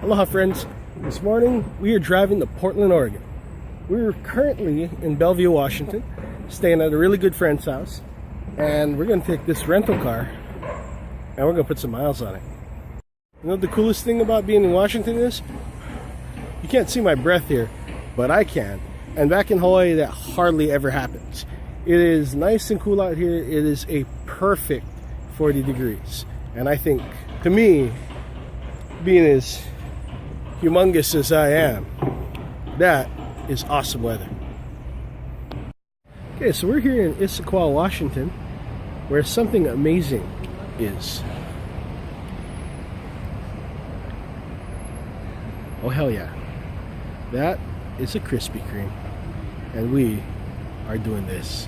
Aloha friends, this morning we are driving to Portland, Oregon. We're currently in Bellevue, Washington, staying at a really good friend's house, and we're going to take this rental car and we're going to put some miles on it. You know what the coolest thing about being in Washington is? You can't see my breath here, but I can. And back in Hawaii that hardly ever happens. It is nice and cool out here. It is a perfect 40 degrees. And I think, to me, being as humongous as I am, that is awesome weather. Okay, so we're here in Issaquah, Washington, where something amazing is. Oh hell yeah. That is a Krispy Kreme. And we are doing this.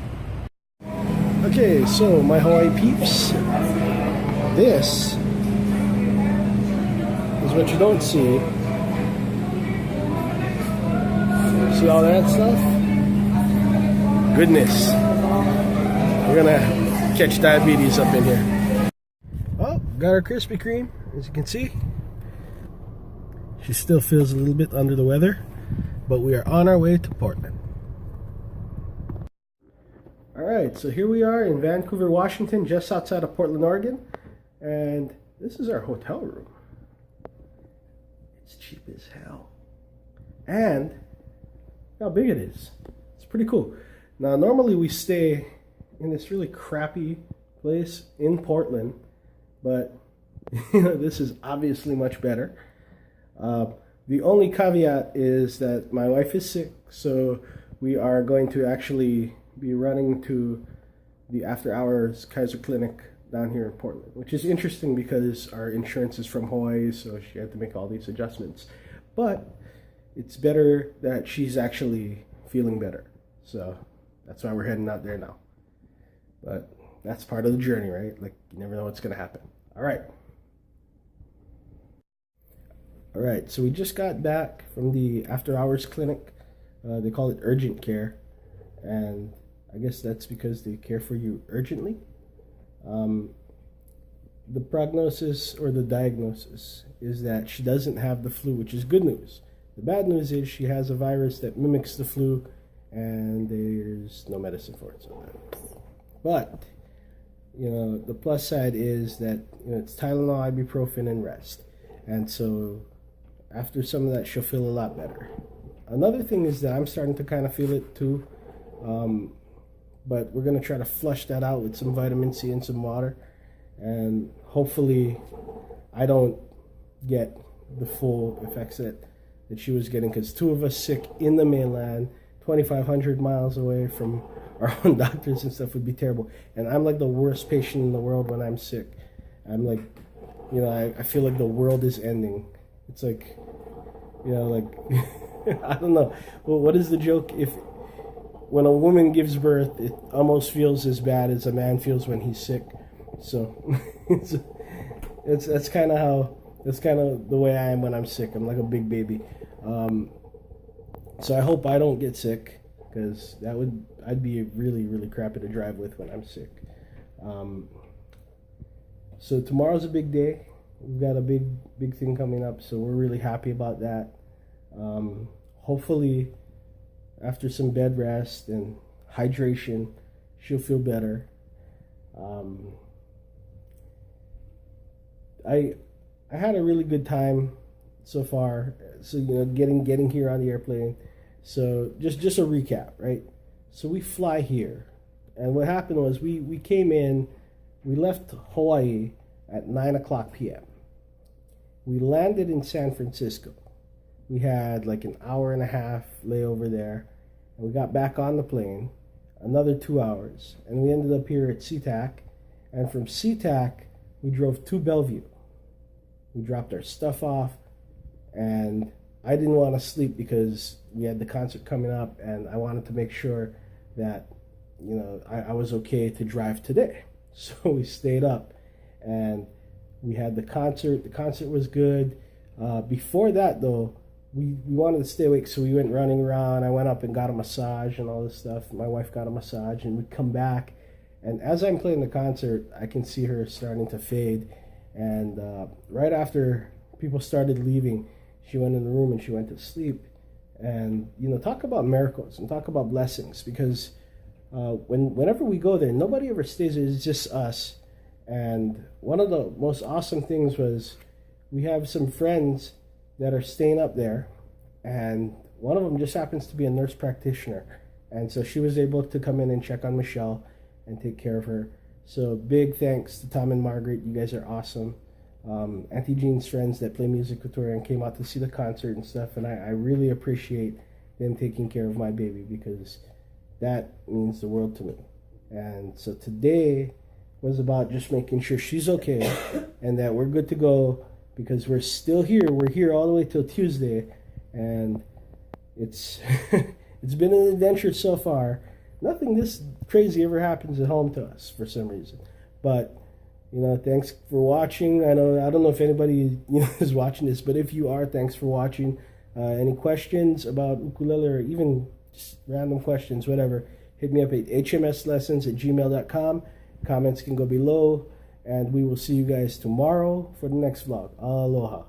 Okay, so my Hawaii peeps, this is what you don't see. See all that stuff? Goodness. We're gonna catch diabetes up in here. Oh, got our Krispy Kreme, as you can see. She still feels a little bit under the weather, but we are on our way to Portland. Alright, so here we are in Vancouver, Washington, just outside of Portland, Oregon. And this is our hotel room. It's cheap as hell. And how big it is. It's pretty cool. Now, normally we stay in this really crappy place in Portland, but this is obviously much better. The only caveat is that my wife is sick, so we are going to actually be running to the after-hours Kaiser Clinic down here in Portland, which is interesting because our insurance is from Hawaii, so she had to make all these adjustments. But it's better that she's actually feeling better, so that's why we're heading out there now. But that's part of the journey, right? Like, you never know what's going to happen. All right, so we just got back from the after-hours clinic. They call it urgent care, and I guess that's because they care for you urgently. The prognosis or the diagnosis is that she doesn't have the flu, which is good news. The bad news is she has a virus that mimics the flu, and there's no medicine for it. So, but you know, the plus side is that it's Tylenol, ibuprofen, and rest. And so after some of that, she'll feel a lot better. Another thing is that I'm starting to kind of feel it too. But we're going to try to flush that out with some vitamin C and some water. And hopefully I don't get the full effects that she was getting. Because two of us sick in the mainland, 2,500 miles away from our own doctors and stuff would be terrible. And I'm like the worst patient in the world when I'm sick. I'm like, I feel like the world is ending. It's like, I don't know. Well, what is the joke? When a woman gives birth, it almost feels as bad as a man feels when he's sick. So that's kind of the way I am when I'm sick. I'm like a big baby. So I hope I don't get sick, because I'd be really, really crappy to drive with when I'm sick. So tomorrow's a big day. We've got a big thing coming up, so we're really happy about that. Hopefully, after some bed rest and hydration, she'll feel better. I had a really good time so far. So getting here on the airplane. So just a recap, right? So we fly here, and what happened was we came in. We left Hawaii at 9:00 p.m. We landed in San Francisco. We had like an hour and a half layover there. And we got back on the plane, another 2 hours. And we ended up here at SeaTac. And from SeaTac, we drove to Bellevue. We dropped our stuff off. And I didn't want to sleep because we had the concert coming up. And I wanted to make sure that, I was okay to drive today. So we stayed up. And we had the concert. The concert was good. Before that, though, we wanted to stay awake, so we went running around. I went up and got a massage and all this stuff. My wife got a massage, and we come back. And as I'm playing the concert, I can see her starting to fade. And right after people started leaving, she went in the room and she went to sleep. And, you know, talk about miracles and talk about blessings, because whenever we go there, nobody ever stays there. It's just us. And one of the most awesome things was we have some friends that are staying up there, and one of them just happens to be a nurse practitioner. And so she was able to come in and check on Michelle and take care of her. So big thanks to Tom and Margaret. You guys are awesome. Auntie Jean's friends that play music with her and came out to see the concert and stuff. And I really appreciate them taking care of my baby, because that means the world to me. And so today was about just making sure she's okay and that we're good to go, because we're still here. We're here all the way till Tuesday, and it's it's been an adventure so far. Nothing this crazy ever happens at home to us for some reason. But, you know, thanks for watching. I don't know if anybody, you know, is watching this, but if you are, thanks for watching. Any questions about ukulele, or even just random questions, whatever, hit me up at hmslessons@gmail.com. Comments can go below, and we will see you guys tomorrow for the next vlog. Aloha.